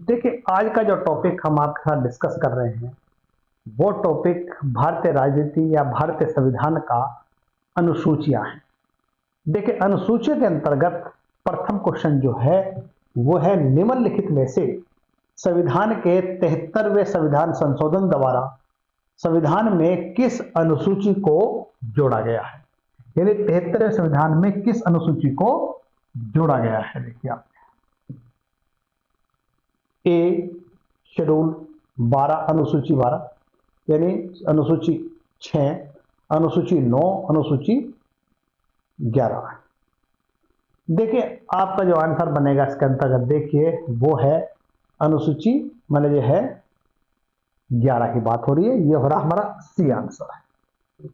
देखिए, आज का जो टॉपिक हम आपके साथ डिस्कस कर रहे हैं वो टॉपिक भारतीय राजनीति या भारतीय संविधान का अनुसूचियां हैं। देखिए, अनुसूची के अंतर्गत प्रथम क्वेश्चन जो है वो है निम्नलिखित में से संविधान के 73वें संविधान संशोधन द्वारा संविधान में किस अनुसूची को जोड़ा गया है। यानी 73वें संविधान में किस अनुसूची को जोड़ा गया है। देखिए आप, ए शेड्यूल 12 अनुसूची 12 यानी अनुसूची 6, अनुसूची 9, अनुसूची 11। देखिए आपका जो आंसर बनेगा इसके अंतर्गत देखिए वो है अनुसूची मतलब जो है 11 की बात हो रही है। ये हो रहा हमारा सी आंसर है।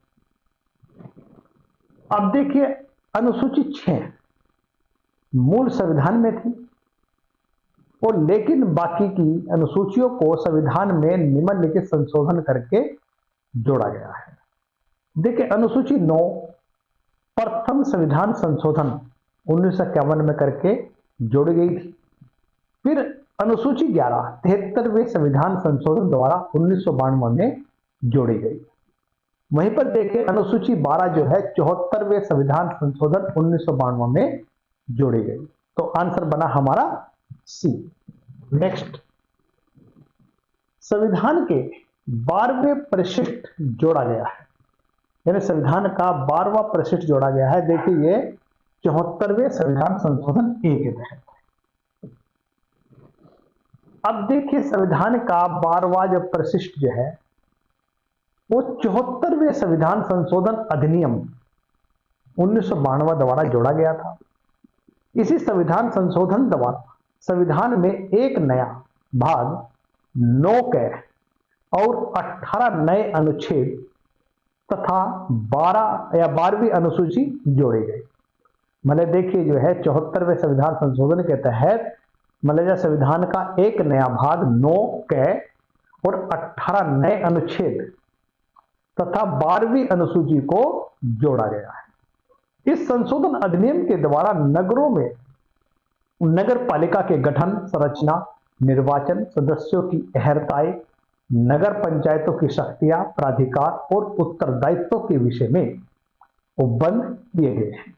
अब देखिए अनुसूची 6 मूल संविधान में थी और लेकिन बाकी की अनुसूचियों को संविधान में निम्नलिखित संशोधन करके जोड़ा गया है। देखिए अनुसूची 9 प्रथम संविधान संशोधन 1951 में करके जोड़ी गई थी। फिर अनुसूची 11 73वें संविधान संशोधन द्वारा 1992 में जोड़ी गई। वहीं पर देखिए अनुसूची 12 जो है 74वें संविधान संशोधन 1992 में जोड़ी गई। तो आंसर बना हमारा सी। नेक्स्ट, संविधान के 12वें परिशिष्ट जोड़ा गया है, यानी संविधान का 12वां परिशिष्ट जोड़ा गया है। देखिए ये 74वें संविधान संशोधन ए के तहत। अब देखिए संविधान का 12वां जो परिशिष्ट जो है वो 74वें संविधान संशोधन अधिनियम 1992 द्वारा जोड़ा गया था। इसी संविधान संशोधन द्वारा संविधान में एक नया भाग 9 क और 18 नए अनुच्छेद तथा 12 या 12वीं अनुसूची जोड़ी गई। मतलब देखिए जो है 74वें संविधान संशोधन के तहत मतलब संविधान का एक नया भाग 9 क और 18 नए अनुच्छेद तथा 12वीं अनुसूची को जोड़ा गया है। इस संशोधन अधिनियम के द्वारा नगरों में नगर पालिका के गठन, संरचना, निर्वाचन, सदस्यों की अहर्ताएं, नगर पंचायतों की शक्तियां, प्राधिकार और उत्तरदायित्व के विषय में उपबंध किए गए हैं।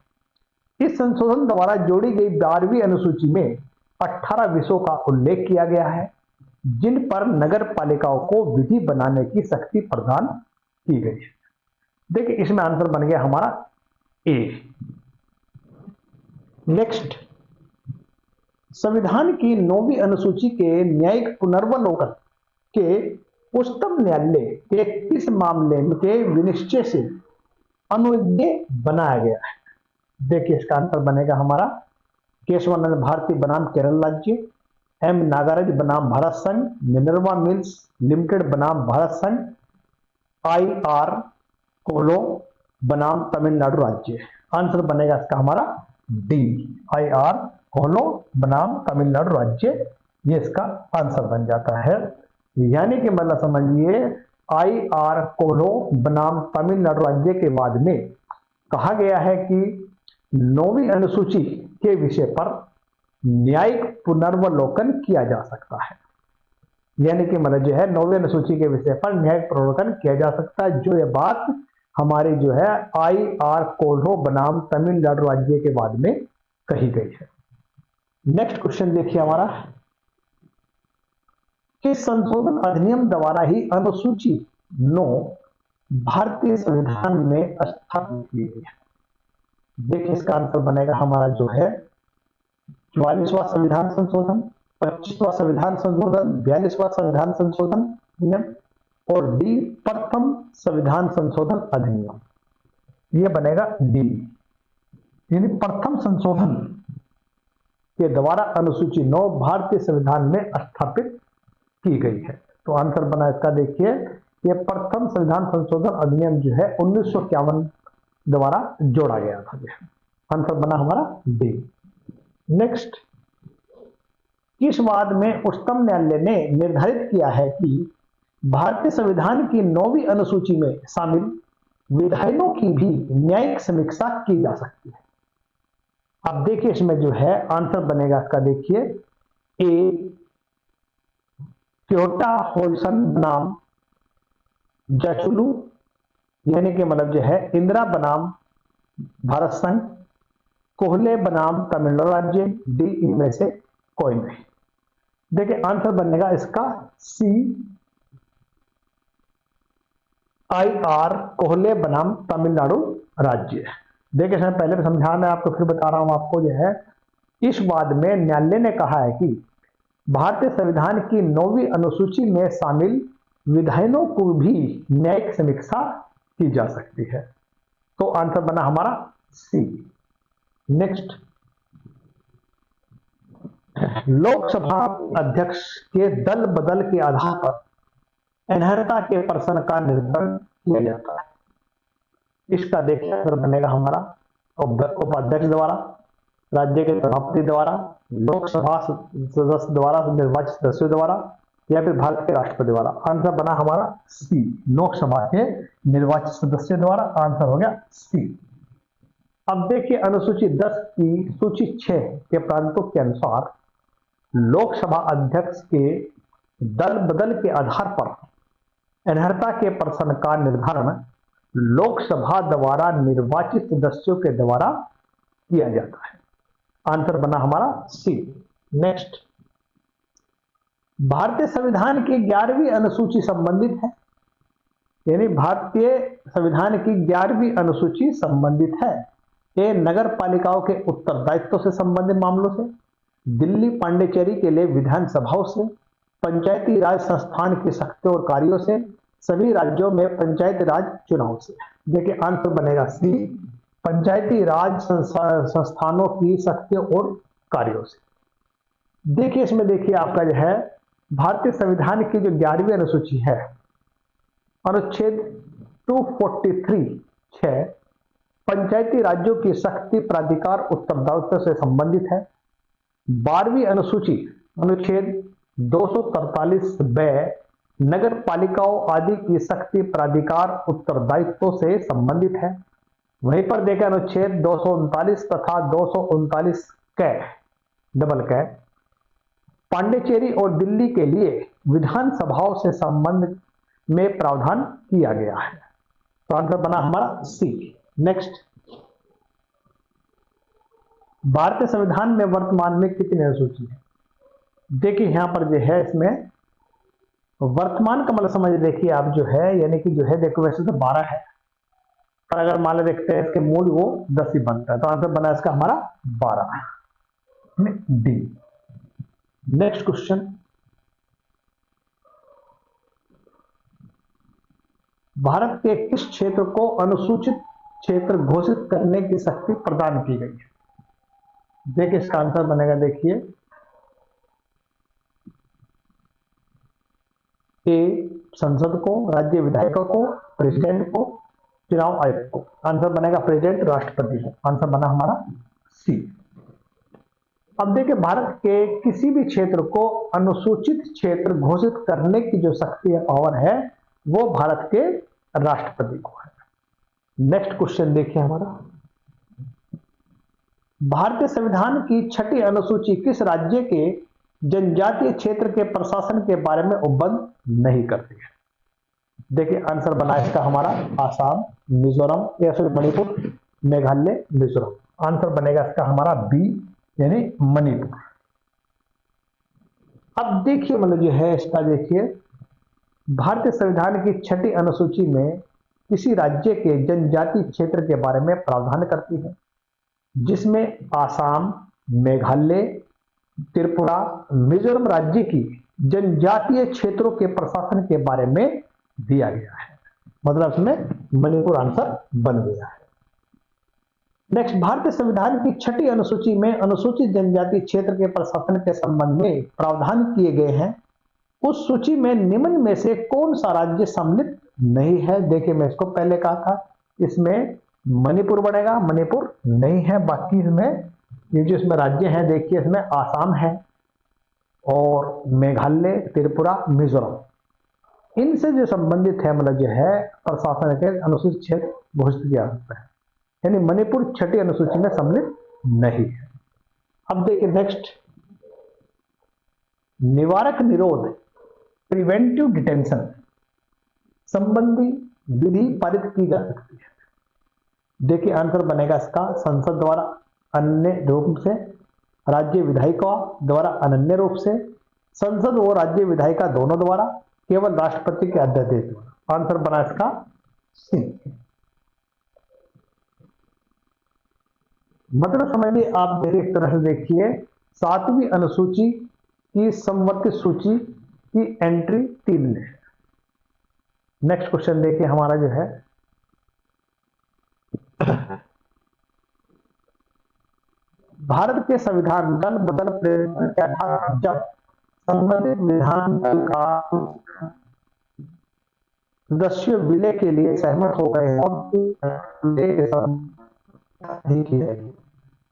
इस संशोधन द्वारा जोड़ी गई 12वीं अनुसूची में 18 विषयों का उल्लेख किया गया है जिन पर नगर पालिकाओं को विधि बनाने की शक्ति प्रदान की गई है। देखिए इसमें आंसर बन गया हमारा ए। नेक्स्ट, संविधान की 9वीं अनुसूची के न्यायिक पुनर्वलोकन के उच्चतम न्यायालय के किस मामले के विनिश्चय से अनुज्ञेय बनाया गया है। देखिए इसका आंसर बनेगा हमारा केशवानंद भारती बनाम केरल राज्य, एम नागराज बनाम भारत संघ, मिनर्वा मिल्स लिमिटेड बनाम भारत संघ, IR कोलो बनाम तमिलनाडु राज्य। आंसर बनेगा इसका हमारा डी, IR कोलो बनाम तमिलनाडु राज्य। ये इसका आंसर बन जाता है। यानी कि मतलब समझिए IR कोलो बनाम तमिलनाडु राज्य के बाद में कहा गया है कि 9वीं अनुसूची के विषय पर न्यायिक पुनर्वलोकन किया जा सकता है। यानी कि मतलब जो है 9वीं अनुसूची के विषय पर न्यायिक पुनर्वलोकन किया जा सकता है। जो ये बात हमारी जो है IR कोलो बनाम तमिलनाडु राज्य के बाद में कही गई है। नेक्स्ट क्वेश्चन देखिए हमारा, किस संशोधन अधिनियम द्वारा ही अनुसूची 9 भारतीय संविधान में स्थापित की गई है। देखिए इसका आंसर बनेगा हमारा जो है 44वां संविधान संशोधन, 25वां संविधान संशोधन, 42वां संविधान संशोधन अधिनियम और डी प्रथम संविधान संशोधन अधिनियम। यह बनेगा डी, यानी प्रथम संशोधन के द्वारा अनुसूची 9 भारतीय संविधान में स्थापित की गई है। तो आंसर बना इसका देखिए यह प्रथम संविधान संशोधन अधिनियम जो है 1951 द्वारा जोड़ा गया था। आंसर बना हमारा डी। नेक्स्ट, किस वाद में उच्चतम न्यायालय ने निर्धारित किया है कि भारतीय संविधान की 9वीं अनुसूची में शामिल विधायकों की भी न्यायिक समीक्षा की जा सकती है। अब देखिए इसमें जो है आंसर बनेगा इसका देखिए ए क्योटा होल्सन बनाम जचुलू, यानी कि मतलब जो है इंदिरा बनाम भारत संघ, कोहले बनाम तमिलनाडु राज्य, डी इनमें से कोई नहीं। देखिए आंसर बनेगा इसका सी आई आर, कोहले बनाम तमिलनाडु राज्य। देखिए सर पहले भी समझा, मैं आपको फिर बता रहा हूं आपको जो है, इस वाद में न्यायालय ने कहा है कि भारतीय संविधान की 9वीं अनुसूची में शामिल विधायनों को भी न्यायिक समीक्षा की जा सकती है। तो आंसर बना हमारा सी। नेक्स्ट, लोकसभा अध्यक्ष के दल बदल के आधार पर अनर्हता के प्रश्न का निर्धारण किया जाता है। इसका देखिए आंसर बनेगा हमारा उपाध्यक्ष द्वारा, राज्य के सभापति द्वारा, लोकसभा सदस्य द्वारा, निर्वाचित सदस्यों द्वारा, या फिर भारत के राष्ट्रपति द्वारा। आंसर बना हमारा सी, लोकसभा के निर्वाचित सदस्यों द्वारा। आंसर हो गया सी। अब देखिए अनुसूची 10 की सूची 6 के प्रांतों के अनुसार लोकसभा अध्यक्ष के दल बदल के आधार पर अनर्हता के प्रश्न का निर्धारण लोकसभा द्वारा निर्वाचित सदस्यों के द्वारा किया जाता है। आंसर बना हमारा सी। नेक्स्ट, भारतीय संविधान की 11वीं अनुसूची संबंधित है, यानी भारतीय संविधान की 11वीं अनुसूची संबंधित है ए नगर पालिकाओं के उत्तरदायित्व से संबंधित मामलों से, दिल्ली पांडिचेरी के लिए विधानसभाओं से, पंचायती राज संस्थान की शक्तियों और कार्यों से, सभी राज्यों में पंचायती राज चुनाव से। देखिए आंसर बनेगा सी, पंचायती राज संस्थानों की शक्तियों और कार्यों से। देखिए इसमें देखिए आपका जो है भारतीय संविधान की जो 11वीं अनुसूची है, अनुच्छेद 243(6) पंचायती राज्यों की शक्ति प्राधिकार उत्तरदायित्व से संबंधित है। 12वीं अनुसूची अनुच्छेद 243(ब) नगर पालिकाओं आदि की शक्ति प्राधिकार उत्तरदायित्व से संबंधित है। वहीं पर देखा अनुच्छेद 239 तथा 239 कै पांडिचेरी और दिल्ली के लिए विधानसभाओं से संबंध में प्रावधान किया गया है। तो आंसर बना हमारा सी। नेक्स्ट, भारतीय संविधान में वर्तमान में कितनी अनुसूची है? देखिए यहां पर जो है इसमें वर्तमान का मतलब समझ देखिए आप जो है, यानी कि जो है देखो वैसे तो 12 है, पर अगर मान लो देखते हैं इसके मूल वो 10 ही बनता है, तो आंसर बना इसका हमारा 12 डी। नेक्स्ट क्वेश्चन, भारत के किस क्षेत्र को अनुसूचित क्षेत्र घोषित करने की शक्ति प्रदान की गई है? देखिए इसका आंसर बनेगा, देखिए ए संसद को, राज्य विधायकों को, प्रेसिडेंट को, चुनाव आयोग को। आंसर बनेगा प्रेसिडेंट, राष्ट्रपति को। आंसर बना हमारा सी। अब देखिए भारत के किसी भी क्षेत्र को अनुसूचित क्षेत्र घोषित करने की जो शक्ति या पावर है वो भारत के राष्ट्रपति को है। नेक्स्ट क्वेश्चन देखिए हमारा, भारतीय संविधान की 6ठी अनुसूची किस राज्य के जनजातीय क्षेत्र के प्रशासन के बारे में उपबंध नहीं करती है? देखिए आंसर बना इसका हमारा आसाम, मिजोरम या फिर मणिपुर, मेघालय, मिजोरम। आंसर बनेगा इसका हमारा बी, यानी मणिपुर। अब देखिए मतलब जो है इसका देखिए भारतीय संविधान की 6ठी अनुसूची में किसी राज्य के जनजातीय क्षेत्र के बारे में प्रावधान करती है, जिसमें आसाम, मेघालय, त्रिपुरा, मिजोरम राज्य की जनजातीय क्षेत्रों के प्रशासन के बारे में दिया गया है। मतलब इसमें मणिपुर आंसर बन गया है। नेक्स्ट, भारतीय संविधान की 6ठी अनुसूची में अनुसूचित जनजाति क्षेत्र के प्रशासन के संबंध में प्रावधान किए गए हैं। उस सूची में निम्न में से कौन सा राज्य सम्मिलित नहीं है? देखिए मैं इसको पहले कहा था, इसमें मणिपुर बनेगा, मणिपुर नहीं है। बाकी इसमें ये जो इसमें राज्य हैं देखिए इसमें आसाम है और मेघालय, त्रिपुरा, मिजोरम, इनसे जो संबंधित है मतलब जो है प्रशासन के अनुसूचित क्षेत्र घोषित किया जाता है, यानी मणिपुर 6ठी अनुसूची में सम्मिलित नहीं है। अब देखिए नेक्स्ट, निवारक निरोध प्रिवेंटिव डिटेंशन संबंधी विधि पारित की जा सकती है। देखिए आंसर बनेगा इसका संसद द्वारा अन्य रूप से, राज्य विधायिका द्वारा अनन्य रूप से, संसद और राज्य विधायिका दोनों द्वारा, केवल राष्ट्रपति के अध्यादेश द्वारा। आंसर बना इसका सी। मतलब समझिए आप मेरी एक तरह से देखिए 7वीं अनुसूची की समवर्ती सूची की एंट्री 3 में है। नेक्स्ट क्वेश्चन देखिए हमारा जो है भारत के संविधान दल बदल प्रयोग के आधार जब संबंधित विधान दल का सदस्य विलय के लिए सहमत हो गए और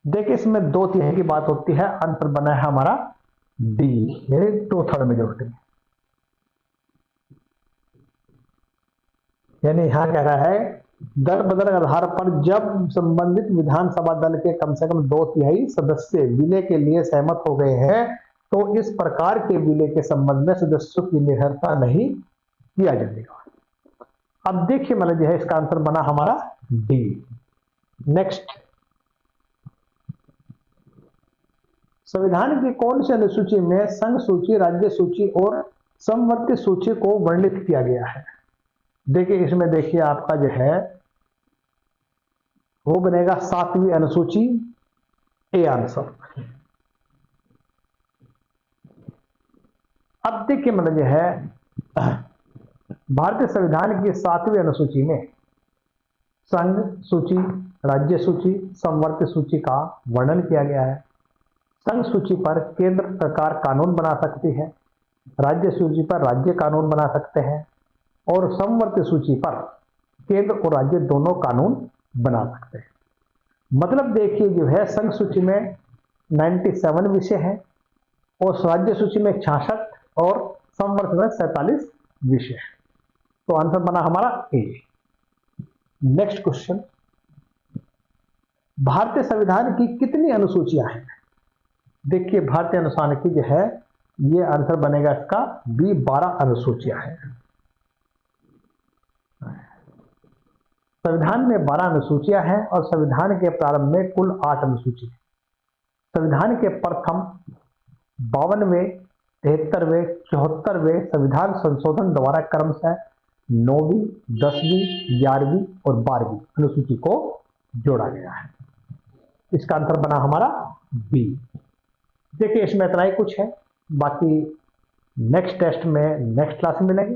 देखिए इसमें 2/3 की बात होती है। आंसर बना है हमारा डी, यानी 2/3 मेजोरिटी। यानी यहां कह रहा है दल बदल के आधार पर जब संबंधित विधानसभा दल के कम से कम 2/3 सदस्य विलय के लिए सहमत हो गए हैं तो इस प्रकार के विलय के संबंध में सदस्यों की निर्भरता नहीं किया जाएगा। अब देखिए मतलब जो है इसका आंसर बना हमारा डी। नेक्स्ट, संविधान की कौन सी अनुसूची में संघ सूची, राज्य सूची और समवर्ती सूची को वर्णित किया गया है? देखिए इसमें देखिए आपका जो है वो बनेगा 7वीं अनुसूची, ए आंसर। अब देखिए मतलब जो है भारतीय संविधान की 7वीं अनुसूची में संघ सूची, राज्य सूची, समवर्ती सूची का वर्णन किया गया है। संघ सूची पर केंद्र सरकार कानून बना सकती है, राज्य सूची पर राज्य कानून बना सकते हैं और समवर्ती सूची पर केंद्र और राज्य दोनों कानून बना सकते हैं। मतलब देखिए जो है संघ सूची में 97 विषय हैं और राज्य सूची में 66 और समवर्ती में 47 विषय हैं। तो आंसर बना हमारा ए। नेक्स्ट क्वेश्चन, भारतीय संविधान की कितनी अनुसूचियां हैं? देखिए भारतीय अनुसार की जो है ये आंसर बनेगा इसका बी, 12 अनुसूचियां हैं। संविधान में 12 अनुसूचियां हैं और संविधान के प्रारंभ में कुल 8 अनुसूची। संविधान के प्रथम 52वें, 73वें, 74वें संविधान संशोधन द्वारा क्रमशः 9वीं, 10वीं, 11वीं और 12वीं अनुसूची को जोड़ा गया है। इसका आंसर बना हमारा बी। देखिए इसमें इतना ही कुछ है, बाकी नेक्स्ट टेस्ट में नेक्स्ट क्लास में मिलेंगे।